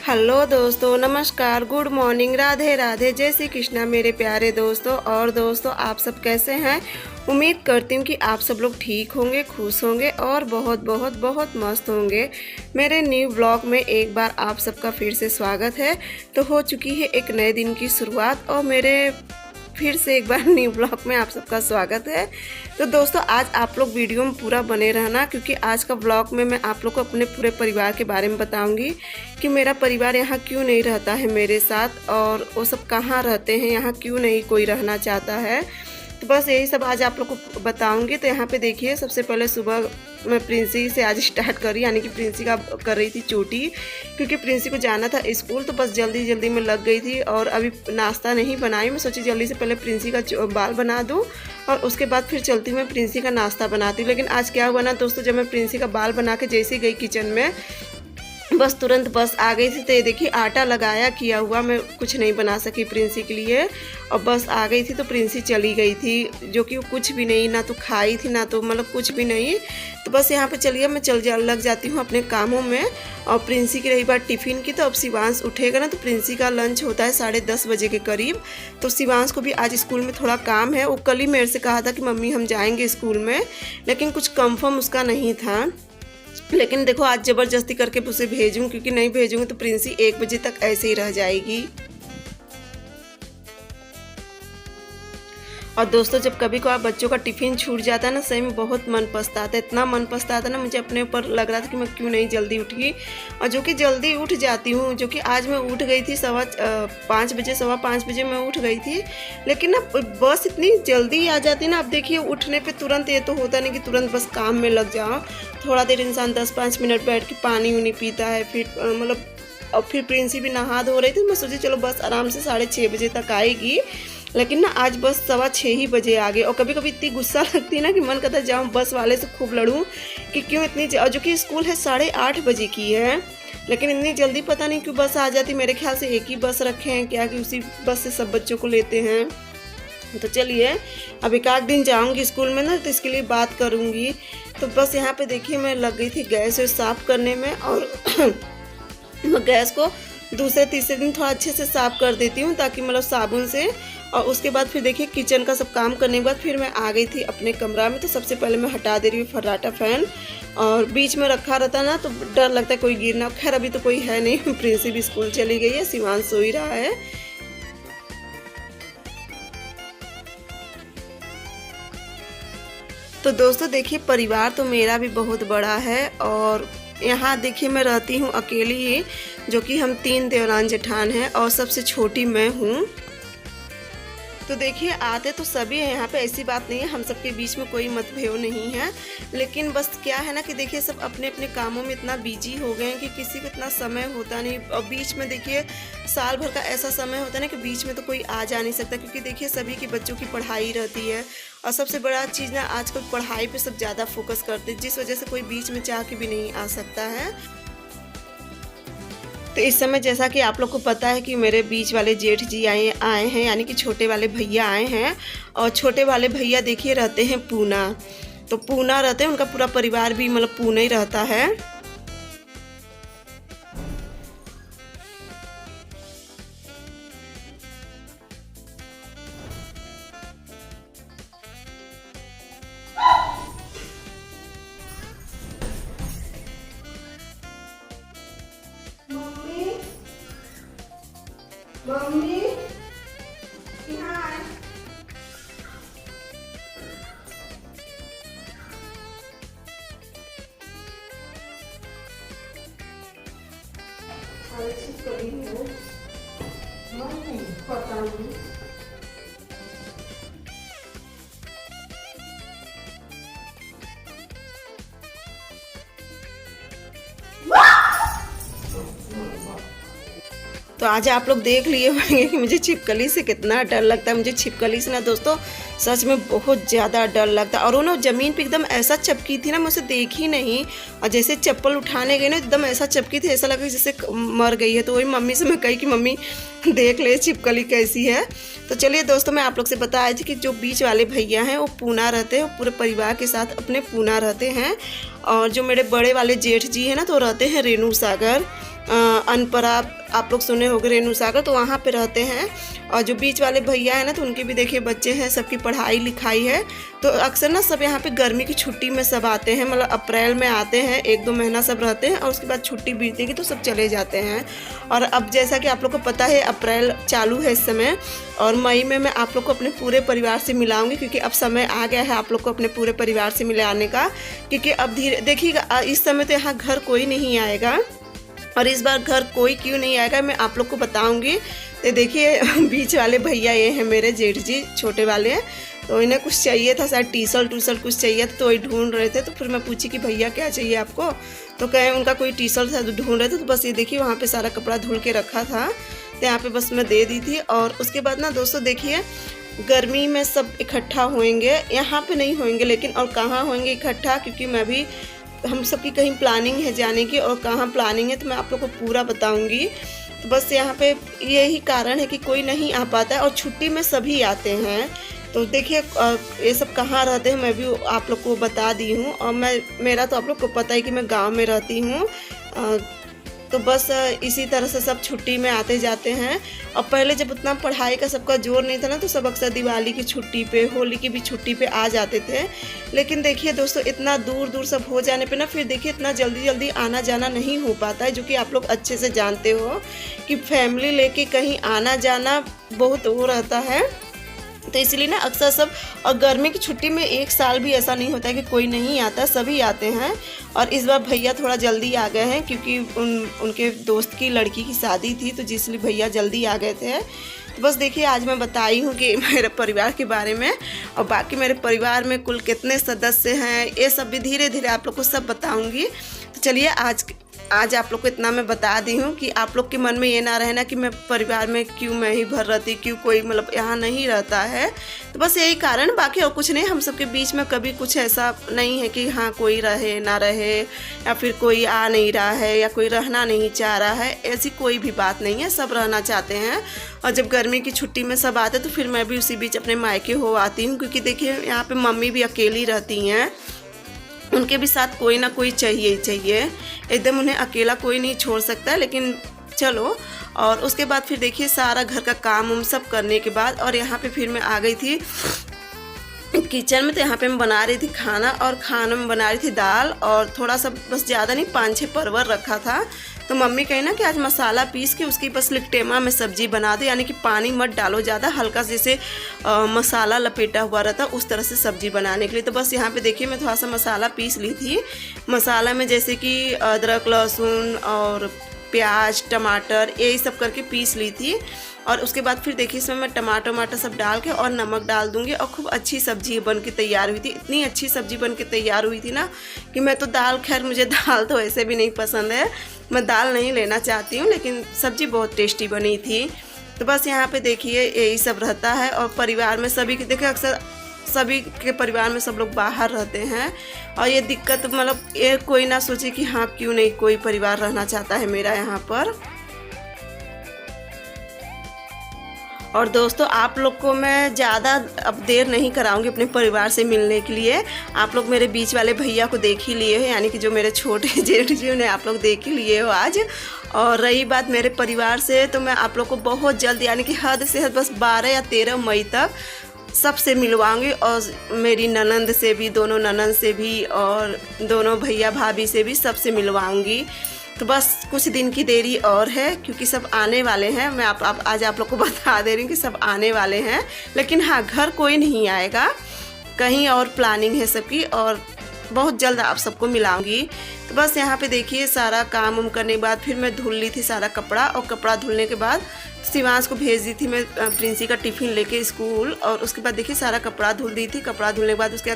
Hello दोस्तों, नमस्कार, good morning, Radhe Radhe, जय श्री कृष्णा मेरे प्यारे दोस्तों। और दोस्तों आप सब कैसे हैं? उम्मीद करती हूँ कि आप सब लोग ठीक होंगे, खुश होंगे और बहुत बहुत बहुत मस्त होंगे। मेरे न्यू ब्लॉग में एक बार आप सबका फिर से स्वागत है। तो हो चुकी है एक नए दिन की शुरुआत और मेरे फिर से एक बार न्यू ब्लॉग में आप सबका स्वागत है। तो दोस्तों आज आप लोग वीडियो में पूरा बने रहना, क्योंकि आज का ब्लॉग में मैं आप लोग को अपने पूरे परिवार के बारे में बताऊंगी कि मेरा परिवार यहाँ क्यों नहीं रहता है मेरे साथ और वो सब कहाँ रहते हैं, यहाँ क्यों नहीं कोई रहना चाहता है। तो बस यही सब आज आप लोग को बताऊंगी। तो यहाँ पे देखिए, सबसे पहले सुबह मैं प्रिंसी से आज स्टार्ट करी, यानी कि प्रिंसी का कर रही थी चोटी, क्योंकि प्रिंसी को जाना था स्कूल। तो बस जल्दी जल्दी में लग गई थी और अभी नाश्ता नहीं बनाई। मैं सोची जल्दी से पहले प्रिंसी का बाल बना दूँ और उसके बाद फिर चलती मैं प्रिंसी का नाश्ता बनाती हूँ। लेकिन आज क्या हुआ ना दोस्तों, जब मैं प्रिंसी का बाल बना के जैसे ही गई किचन में, बस तुरंत बस आ गई थी। तो ये देखिए आटा लगाया किया हुआ, मैं कुछ नहीं बना सकी प्रिंसी के लिए और बस आ गई थी। तो प्रिंसी चली गई थी, जो कि कुछ भी नहीं, ना तो खाई थी ना तो मतलब कुछ भी नहीं। तो बस यहाँ पे चलिए मैं लग जाती हूँ अपने कामों में। और प्रिंसी की रही बात टिफ़िन की, तो अब शिवांश उठेगा ना, तो प्रिंसी का लंच होता है 10:30 बजे के करीब। तो शिवांश को भी आज स्कूल में थोड़ा काम है। वो कल ही मेरे से कहा था कि मम्मी हम जाएंगे स्कूल में, लेकिन कुछ कंफर्म उसका नहीं था। लेकिन देखो आज ज़बरदस्ती करके उसे भेजूँ, क्योंकि नहीं भेजूँगी तो प्रिंसी 1 बजे तक ऐसे ही रह जाएगी। और दोस्तों जब कभी कभार बच्चों का टिफ़िन छूट जाता है ना, सही में बहुत मन पछताता है। इतना मन पछताता है ना, मुझे अपने ऊपर लग रहा था कि मैं क्यों नहीं जल्दी उठी। और जो कि जल्दी उठ जाती हूँ, जो कि आज मैं उठ गई थी 5:15 बजे, 5:15 बजे मैं उठ गई थी। लेकिन ना बस इतनी जल्दी आ जाती है ना। अब देखिए उठने पे तुरंत ये तो होता नहीं कि तुरंत बस काम में लग जाओ। थोड़ा देर इंसान 10-5 मिनट बैठ के पानी उनी पीता है, फिर मतलब और फिर प्रिंसी भी नहा धो रही थी। मैं सोची चलो बस आराम से 6:30 बजे तक आएगी। लेकिन ना आज बस 6:15 ही बजे आ गए। और कभी कभी इतनी गुस्सा लगती है ना कि मन करता है जाऊँ बस वाले से खूब लड़ूँ कि क्यों इतनी, जो कि स्कूल है 8:30 बजे की है, लेकिन इतनी जल्दी पता नहीं क्यों बस आ जाती। मेरे ख्याल से एक ही बस रखे हैं क्या, कि उसी बस से सब बच्चों को लेते हैं। तो चलिए अब एक आध दिन जाऊँगी स्कूल में ना, तो इसके लिए बात करूँगी। तो बस यहाँ पे देखिए मैं लग गई थी गैस साफ़ करने में, और मैं गैस को दूसरे तीसरे दिन थोड़ा अच्छे से साफ़ कर देती हूँ, ताकि मतलब साबुन से। और उसके बाद फिर देखिए किचन का सब काम करने के बाद फिर मैं आ गई थी अपने कमरा में। तो सबसे पहले मैं हटा दे रही हूँ फर्राटा फ़ैन, और बीच में रखा रहता ना तो डर लगता है कोई गिरना। खैर अभी तो कोई है नहीं, प्रिंसी भी स्कूल चली गई है, शिवांश सो ही रहा है। तो दोस्तों देखिए परिवार तो मेरा भी बहुत बड़ा है, और यहाँ देखिए मैं रहती हूँ अकेली ही, जो कि हम 3 देवरान जेठान हैं और सबसे छोटी मैं हूँ। तो देखिए आते तो सभी हैं यहाँ पे, ऐसी बात नहीं है, हम सबके बीच में कोई मतभेद नहीं है। लेकिन बस क्या है ना कि देखिए सब अपने अपने कामों में इतना बिजी हो गए हैं कि किसी को इतना समय होता नहीं। और बीच में देखिए साल भर का ऐसा समय होता है ना कि बीच में तो कोई आ जा नहीं सकता, क्योंकि देखिए सभी के बच्चों की पढ़ाई रहती है। और सबसे बड़ा चीज़ ना आजकल पढ़ाई पे सब ज़्यादा फोकस करते हैं, जिस वजह से कोई बीच में चाह के भी नहीं आ सकता है। तो इस समय जैसा कि आप लोग को पता है कि मेरे बीच वाले जेठ जी आए हैं, यानी कि छोटे वाले भैया आए हैं। और छोटे वाले भैया देखिए रहते हैं पूना। तो पूना रहते हैं, उनका पूरा परिवार भी मतलब पूना ही रहता है। मम्मी पता नहीं। तो आज आप लोग देख लिए होंगे कि मुझे छिपकली से कितना डर लगता है। मुझे छिपकली से ना दोस्तों सच में बहुत ज़्यादा डर लगता है। और वो ना ज़मीन पे एकदम ऐसा चपकी थी ना, मुझे देखी नहीं। और जैसे चप्पल उठाने गई ना एकदम ऐसा चपकी थी, ऐसा लगा जैसे मर गई है। तो वही मम्मी से मैं कही कि मम्मी देख ले छिपकली कैसी है। तो चलिए दोस्तों मैं आप लोग से बताया थी कि जो बीच वाले भैया हैं वो पूना रहते हैं, वो पूरे परिवार के साथ अपने पूना रहते हैं। और जो मेरे बड़े वाले जेठ जी हैं ना, तो रहते हैं रेणु सागर। अनपरा आप लोग सुने होंगे, रेणु सागर, तो वहाँ पे रहते हैं। और जो बीच वाले भैया हैं ना, तो उनके भी देखिए बच्चे हैं, सबकी पढ़ाई लिखाई है। तो अक्सर ना सब यहाँ पे गर्मी की छुट्टी में सब आते हैं, मतलब अप्रैल में आते हैं, 1-2 महीना सब रहते हैं और उसके बाद छुट्टी बीतेगी तो सब चले जाते हैं। और अब जैसा कि आप लोग को पता है अप्रैल चालू है इस समय, और मई में मैं आप लोग को अपने पूरे परिवार से मिलाऊंगी, क्योंकि अब समय आ गया है आप लोग को अपने पूरे परिवार से मिलाने का। क्योंकि अब धीरे देखिएगा, इस समय तो यहाँ घर कोई नहीं आएगा, और इस बार घर कोई क्यों नहीं आएगा मैं आप लोग को बताऊंगी। तो देखिए बीच वाले भैया ये हैं मेरे जेठ जी, छोटे वाले हैं। तो इन्हें कुछ चाहिए था, शायद टी शर्ट कुछ चाहिए था, तो वही ढूंढ रहे थे। तो फिर मैं पूछी कि भैया क्या चाहिए आपको, तो कहे उनका कोई टी शर्ट था, तो ढूंढ रहे थे। तो बस ये देखिए वहाँ पे सारा कपड़ा धुल के रखा था, तो यहाँ पे बस मैं दे दी थी। और उसके बाद ना दोस्तों देखिए, गर्मी में सब इकट्ठा होंगे, यहाँ पे नहीं होंगे लेकिन, और कहाँ होंगे इकट्ठा, क्योंकि मैं भी, हम सबकी कहीं प्लानिंग है जाने की, और कहाँ प्लानिंग है तो मैं आप लोग को पूरा बताऊंगी। तो बस यहाँ पे यही कारण है कि कोई नहीं आ पाता है, और छुट्टी में सभी आते हैं। तो देखिए ये सब कहाँ रहते हैं मैं भी आप लोग को बता दी हूँ। और मेरा तो आप लोग को पता है कि मैं गांव में रहती हूँ। तो बस इसी तरह से सब छुट्टी में आते जाते हैं। और पहले जब उतना पढ़ाई का सबका जोर नहीं था ना, तो सब अक्सर दिवाली की छुट्टी पे, होली की भी छुट्टी पे आ जाते थे। लेकिन देखिए दोस्तों, इतना दूर दूर सब हो जाने पे ना, फिर देखिए इतना जल्दी जल्दी आना जाना नहीं हो पाता है, जो कि आप लोग अच्छे से जानते हो कि फैमिली लेके कहीं आना जाना बहुत वो रहता है। तो इसलिए ना अक्सर सब, और गर्मी की छुट्टी में एक साल भी ऐसा नहीं होता है कि कोई नहीं आता, सभी आते हैं। और इस बार भैया थोड़ा जल्दी आ गए हैं, क्योंकि उनके दोस्त की लड़की की शादी थी, तो जिसलिए भैया जल्दी आ गए थे। तो बस देखिए आज मैं बताई हूँ कि मेरे परिवार के बारे में, और बाकी मेरे परिवार में कुल कितने सदस्य हैं ये सब भी धीरे धीरे आप लोग को सब बताऊँगी। तो चलिए आज आप लोग को इतना मैं बता दी हूँ कि आप लोग के मन में ये ना रहना कि मैं परिवार में क्यों मैं ही भर रहती, क्यों कोई मतलब यहाँ नहीं रहता है। तो बस यही कारण, बाकी और कुछ नहीं। हम सबके बीच में कभी कुछ ऐसा नहीं है कि हाँ कोई रहे ना रहे, या फिर कोई आ नहीं रहा है, या कोई रहना नहीं चाह रहा है, ऐसी कोई भी बात नहीं है। सब रहना चाहते हैं। और जब गर्मी की छुट्टी में सब आते तो फिर मैं भी उसी बीच अपने मायके हो आती हूँ, क्योंकि देखिए यहाँ पर मम्मी भी अकेली रहती हैं, उनके भी साथ कोई ना कोई चाहिए ही चाहिए, एकदम उन्हें अकेला कोई नहीं छोड़ सकता है। लेकिन चलो, और उसके बाद फिर देखिए सारा घर का काम सब करने के बाद, और यहाँ पे फिर मैं आ गई थी किचन में। तो यहाँ पे मैं बना रही थी खाना, और खाना में बना रही थी दाल, और थोड़ा सा बस ज़्यादा नहीं 5-6 परवर रखा था। तो मम्मी कही ना कि आज मसाला पीस के उसकी बस लिकटेमा में सब्जी बना दो, यानी कि पानी मत डालो ज़्यादा, हल्का जैसे मसाला लपेटा हुआ रहता उस तरह से सब्जी बनाने के लिए। तो बस यहाँ पे देखिए मैं थोड़ा सा मसाला पीस ली थी। मसाला में जैसे कि अदरक, लहसुन और प्याज, टमाटर, यही सब करके पीस ली थी। और उसके बाद फिर देखिए इसमें मैं टमाटर सब डाल के और नमक डाल दूंगी, और खूब अच्छी सब्जी बन के तैयार हुई थी। इतनी अच्छी सब्जी बन के तैयार हुई थी ना कि मैं तो दाल, खैर मुझे दाल तो ऐसे भी नहीं पसंद है, मैं दाल नहीं लेना चाहती हूँ, लेकिन सब्जी बहुत टेस्टी बनी थी। तो बस यहाँ पे देखिए यही सब रहता है। और परिवार में सभी के देखिए अक्सर सभी के परिवार में सब लोग बाहर रहते हैं, और ये दिक्कत मतलब ये कोई ना सोचे कि हाँ क्यों नहीं कोई परिवार रहना चाहता है मेरा यहाँ पर। और दोस्तों आप लोग को मैं ज़्यादा अब देर नहीं कराऊंगी अपने परिवार से मिलने के लिए। आप लोग मेरे बीच वाले भैया को देख ही लिए हो, यानी कि जो मेरे छोटे जेठ जी उन्हें आप लोग देख ही लिए हो आज। और रही बात मेरे परिवार से, तो मैं आप लोग को बहुत जल्द, यानी कि हद से हद बस 12 या 13 मई तक सबसे मिलवाऊंगी। और मेरी ननंद से भी, दोनों ननंद से भी, और दोनों भैया भाभी से भी, सबसे मिलवाऊंगी। तो बस कुछ दिन की देरी और है, क्योंकि सब आने वाले हैं। मैं आज आप लोग को बता दे रही हूँ कि सब आने वाले हैं, लेकिन हाँ घर कोई नहीं आएगा, कहीं और प्लानिंग है सबकी, और बहुत जल्द आप सबको मिलाऊंगी। तो बस यहाँ पे देखिए सारा काम करने के बाद फिर मैं धुल ली थी सारा कपड़ा, और कपड़ा धुलने के बाद शिवांश को भेज दी थी मैं प्रिंसी का टिफ़िन लेके स्कूल। और उसके बाद देखिए सारा कपड़ा धुल दी थी। कपड़ा धुलने के बाद उसके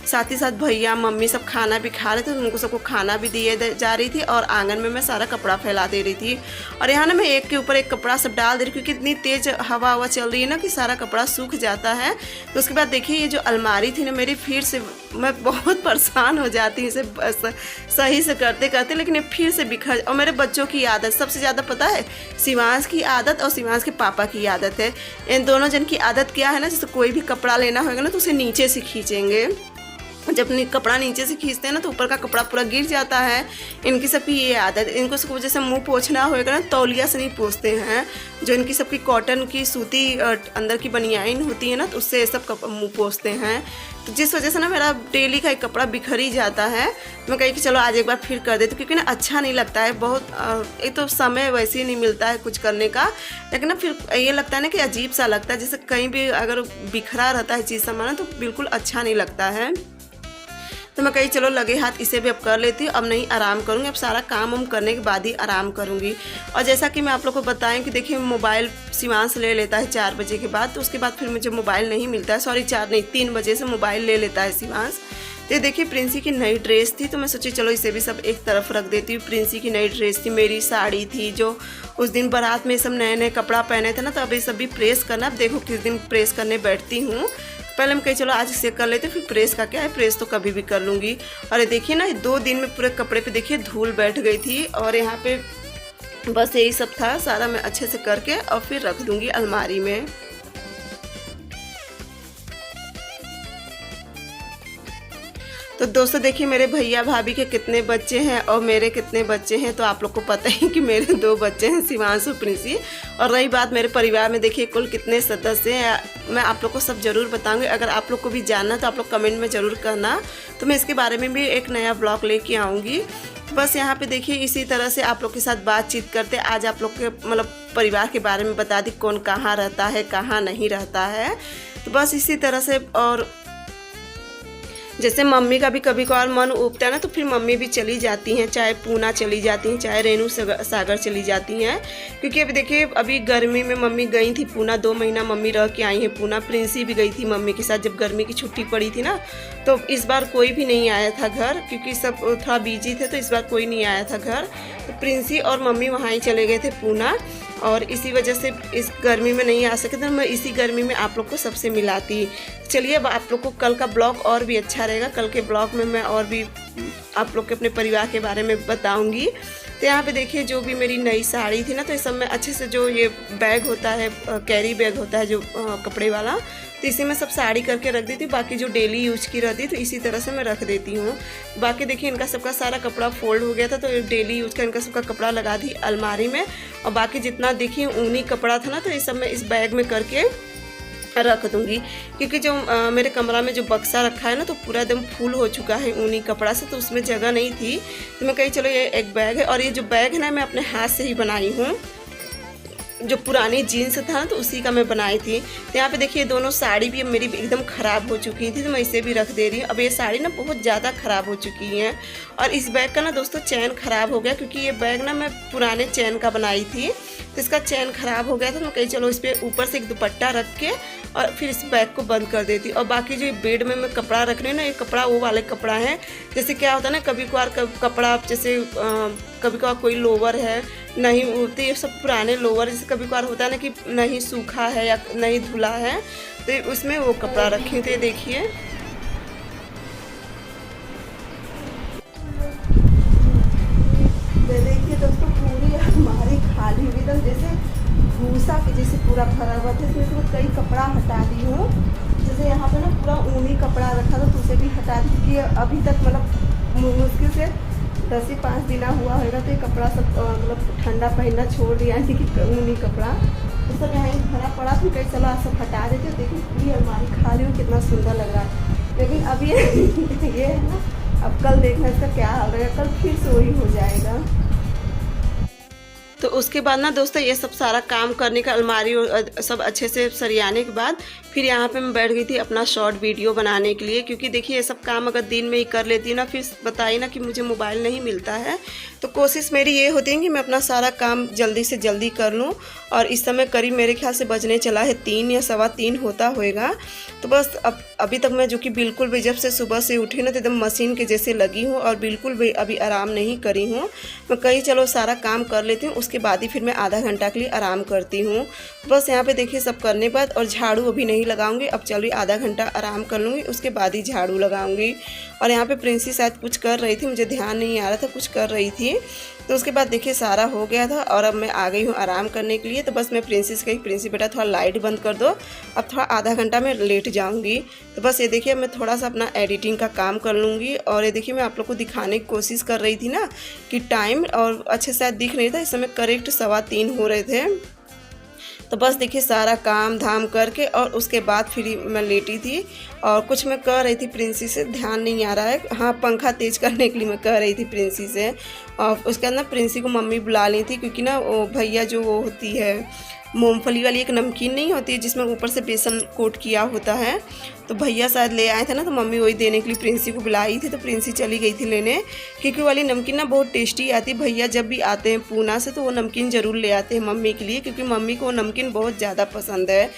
साथ ही साथ भैया मम्मी सब खाना भी खा रहे थे, उनको सबको खाना भी दिए जा रही थी, और आंगन में मैं सारा कपड़ा फैला दे रही थी। और यहाँ ना मैं एक के ऊपर एक कपड़ा सब डाल दे रही, क्योंकि इतनी तेज़ हवा चल रही है ना कि सारा कपड़ा सूख जाता है। तो उसके बाद देखिए ये जो अलमारी थी ना मेरी, फिर से मैं बहुत परेशान हो जाती हूँ इसे सही से करते करते, लेकिन ये फिर से बिखर। और मेरे बच्चों की आदत सबसे ज़्यादा पता है, शिवांश की आदत और शिवांश के पापा की आदत है। इन दोनों जन की आदत क्या है ना, जैसे कोई भी कपड़ा लेना होगा ना तो उसे नीचे से खींचेंगे, जब कपड़ा नीचे से खींचते हैं ना तो ऊपर का कपड़ा पूरा गिर जाता है। इनकी सबकी ये आदत, इनको सबको जैसे मुंह पोंछना होएगा ना तौलिया से नहीं पोंछते हैं, जो इनकी सबकी कॉटन की सूती अंदर की बनियाइन होती है ना तो उससे ये सब मुंह पोंछते हैं। तो जिस वजह से ना मेरा डेली का एक कपड़ा बिखर ही जाता है। मैं कही कि चलो आज एक बार फिर कर देती हूँ, क्योंकि ना अच्छा नहीं लगता है बहुत। एक तो समय वैसे ही नहीं मिलता है कुछ करने का, लेकिन ना फिर ये लगता है ना कि अजीब सा लगता है, जैसे कहीं भी अगर बिखरा रहता है चीज़ सामान तो बिल्कुल अच्छा नहीं लगता है। तो मैं कही चलो लगे हाथ इसे भी अब कर लेती हूँ, अब नहीं आराम करूँगी, अब सारा काम हम करने के बाद ही आराम करूँगी। और जैसा कि मैं आप लोग को बताएं कि देखिए मोबाइल शिवांश ले लेता है 4 बजे के बाद, तो उसके बाद फिर मुझे मोबाइल नहीं मिलता है। सॉरी 4 नहीं 3 बजे से मोबाइल ले लेता है शिवांश। तो ये देखिए प्रिंसी की नई ड्रेस थी, तो मैं सोची चलो इसे भी सब एक तरफ रख देती हूँ। प्रिंसी की नई ड्रेस थी, मेरी साड़ी थी, जो उस दिन बारात में सब नए नए कपड़ा पहने थे ना, तो अब ये सब भी प्रेस करना। अब देखो किस दिन प्रेस करने बैठती हूँ। पहले मैं कही चलो आज इसे कर लेते, फिर प्रेस का क्या है, प्रेस तो कभी भी कर लूँगी। और ये देखिए ना 2 दिन में पूरे कपड़े पे देखिए धूल बैठ गई थी, और यहाँ पे बस यही सब था। सारा मैं अच्छे से करके और फिर रख दूँगी अलमारी में। तो दोस्तों देखिए मेरे भैया भाभी के कितने बच्चे हैं और मेरे कितने बच्चे हैं, तो आप लोग को पता ही कि मेरे 2 बच्चे हैं, शिवांश और प्रिंसी। और रही बात मेरे परिवार में देखिए कुल कितने सदस्य हैं, मैं आप लोग को सब ज़रूर बताऊंगी। अगर आप लोग को भी जानना तो आप लोग कमेंट में ज़रूर करना, तो मैं इसके बारे में भी एक नया ब्लॉग लेके आऊँगी। तो बस यहाँ पे देखिए इसी तरह से आप लोग के साथ बातचीत करते आज आप लोग के मतलब परिवार के बारे में बता दी, कौन कहाँ रहता है कहाँ नहीं रहता है। तो बस इसी तरह से, और जैसे मम्मी का भी कभी कभार मन उबता है ना तो फिर मम्मी भी चली जाती हैं, चाहे पूना चली जाती हैं, चाहे रेणु सागर चली जाती हैं। क्योंकि अभी देखिए अभी गर्मी में मम्मी गई थी पूना, 2 महीना मम्मी रह के आई हैं पूना। प्रिंसी भी गई थी मम्मी के साथ जब गर्मी की छुट्टी पड़ी थी ना, तो इस बार कोई भी नहीं आया था घर, क्योंकि सब थोड़ा बिजी थे, तो इस बार कोई नहीं आया था घर। तो प्रिंसी और मम्मी वहाँ ही चले गए थे पूना, और इसी वजह से इस गर्मी में नहीं आ सके, तो मैं इसी गर्मी में आप लोग को सबसे मिलाती। चलिए अब आप लोग को कल का ब्लॉग और भी अच्छा रहेगा। कल के ब्लॉग में मैं और भी आप लोग के अपने परिवार के बारे में बताऊंगी। तो यहाँ पे देखिए जो भी मेरी नई साड़ी थी ना, तो इस सब में अच्छे से जो ये बैग होता है, कैरी बैग होता है जो कपड़े वाला, तो इसी में सब साड़ी करके रख देती हूँ। बाकी जो डेली यूज की रहती है तो इसी तरह से मैं रख देती हूँ। बाकी देखिए इनका सबका सारा कपड़ा फोल्ड हो गया था, तो डेली यूज का इनका सबका कपड़ा लगा दी अलमारी में। और बाकी जितना देखिए ऊनी कपड़ा था ना, तो ये सब मैं इस बैग में करके रख दूंगी। क्योंकि जो मेरे कमरा में जो बक्सा रखा है ना, तो पूरा एकदम फुल हो चुका है ऊनी कपड़ा से, तो उसमें जगह नहीं थी। तो मैं कही चलो ये एक बैग है, और ये जो बैग है ना मैं अपने हाथ से ही बनाई हूँ। जो पुरानी जीन्स था ना तो उसी का मैं बनाई थी। तो यहाँ पे देखिए दोनों साड़ी भी मेरी एकदम ख़राब हो चुकी थी, तो मैं इसे भी रख दे रही हूँ। अब ये साड़ी ना बहुत ज़्यादा ख़राब हो चुकी है। और इस बैग का ना दोस्तों चैन ख़राब हो गया, क्योंकि ये बैग ना मैं पुराने चैन का बनाई थी, तो इसका चैन ख़राब हो गया था। मैं कही चलो इस पर ऊपर से एक दुपट्टा रख के और फिर इस बैग को बंद कर देती। और बाकी जो बेड में मैं कपड़ा रख रही हूँ ना, ये कपड़ा वो वाले कपड़ा है। जैसे क्या होता है ना, कभी कभार कपड़ा जैसे कभी कभार कोई लोवर है नहीं होती, ये सब पुराने लोवर, जैसे कभी कभार होता है ना कि नहीं सूखा है या नहीं धुला है, तो उसमें वो कपड़ा रखी हूँ। तो ये देखिए दोस्तों पूरी हमारी खाली हुई एकदम जैसे भूसा की जैसे पूरा भरा हुआ था। इसमें से कई कपड़ा हटा दी हूँ। जैसे यहाँ पे ना पूरा ऊनी कपड़ा रखा था, तो उसे भी हटा दी, क्योंकि अभी तक मतलब मुश्किल से 10 से 5 दिन हुआ होगा। तो ये कपड़ा सब मतलब ठंडा पहनना छोड़ दिया है, कि ऊनी कपड़ा तो सब यहाँ भरा पड़ा। फिर कहीं चलो सब हटा देते हो। देखिए पूरी अलमारी खाली हुई, कितना सुंदर लग रहा है। लेकिन अब ये है ना, अब कल देखना इसका क्या हाल रहेगा, कल फिर से वही हो जाएगा। तो उसके बाद ना दोस्तों ये सब सारा काम करने का, अलमारी सब अच्छे से सरियाने के बाद फिर यहाँ पे मैं बैठ गई थी अपना शॉर्ट वीडियो बनाने के लिए। क्योंकि देखिए ये सब काम अगर दिन में ही कर लेती ना, फिर बताइए ना कि मुझे मोबाइल नहीं मिलता है, तो कोशिश मेरी ये होती है कि मैं अपना सारा काम जल्दी से जल्दी कर लूँ। और इस समय करीब मेरे ख्याल से बजने चला है 3 या 3:15 होता होएगा। तो बस अभी तक मैं जो कि बिल्कुल भी जब से सुबह से उठी ना, तो एकदम मशीन के जैसे लगी हूँ और बिल्कुल भी अभी आराम नहीं करी हूँ। मैं कहीं चलो सारा काम कर लेती हूँ, उसके बाद ही फिर मैं आधा घंटा के लिए आराम करती हूँ। बस यहाँ पे देखिए सब करने के बाद, और झाड़ू अभी नहीं लगाऊंगी, अब चलिए आधा घंटा आराम कर लूँगी, उसके बाद ही झाड़ू लगाऊंगी। और यहाँ पे प्रिंसी शायद कुछ कर रही थी, मुझे ध्यान नहीं आ रहा था, कुछ कर रही थी। तो उसके बाद देखिए सारा हो गया था और अब मैं आ गई हूँ आराम करने के लिए। तो बस मैं प्रिंसेस कही, प्रिंसेस बेटा थोड़ा लाइट बंद कर दो, अब थोड़ा आधा घंटा मैं लेट जाऊँगी। तो बस ये देखिए मैं थोड़ा सा अपना एडिटिंग का काम कर लूँगी। और ये देखिए मैं आप लोग को दिखाने की कोशिश कर रही थी ना कि टाइम और अच्छे से दिख नहीं था, इस समय करेक्ट 3:15 हो रहे थे। तो बस देखिए सारा काम धाम करके और उसके बाद फिर मैं लेटी थी और कुछ मैं कह रही थी प्रिंसी से, ध्यान नहीं आ रहा है। हाँ, पंखा तेज करने के लिए मैं कह रही थी प्रिंसी से। और उसके अंदर प्रिंसी को मम्मी बुला ली थी, क्योंकि ना वो भैया जो वो होती है मूंगफली वाली एक नमकीन नहीं होती है जिसमें ऊपर से बेसन कोट किया होता है, तो भैया शायद ले आए थे ना, तो मम्मी वही देने के लिए प्रिंसी को बुलाई थी। तो प्रिंसी चली गई थी लेने, क्योंकि वाली नमकीन ना बहुत टेस्टी आती है। भैया जब भी आते हैं पूना से तो वो नमकीन ज़रूर ले आते हैं मम्मी के लिए, क्योंकि मम्मी को वो नमकीन बहुत ज़्यादा पसंद है।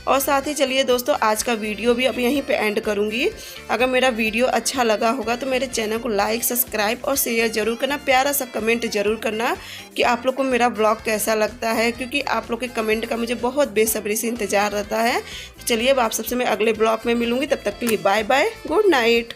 और साथ ही चलिए दोस्तों, आज का वीडियो भी अब यहीं पे एंड करूँगी। अगर मेरा वीडियो अच्छा लगा होगा तो मेरे चैनल को लाइक, सब्सक्राइब और शेयर ज़रूर करना, प्यारा सा कमेंट ज़रूर करना कि आप लोग को मेरा ब्लॉग कैसा लगता है, क्योंकि आप लोग के कमेंट का मुझे बहुत बेसब्री से इंतज़ार रहता है। तो चलिए अब आप सबसे मैं अगले ब्लॉग में मिलूँगी, तब तक के लिए बाय बाय, गुड नाइट।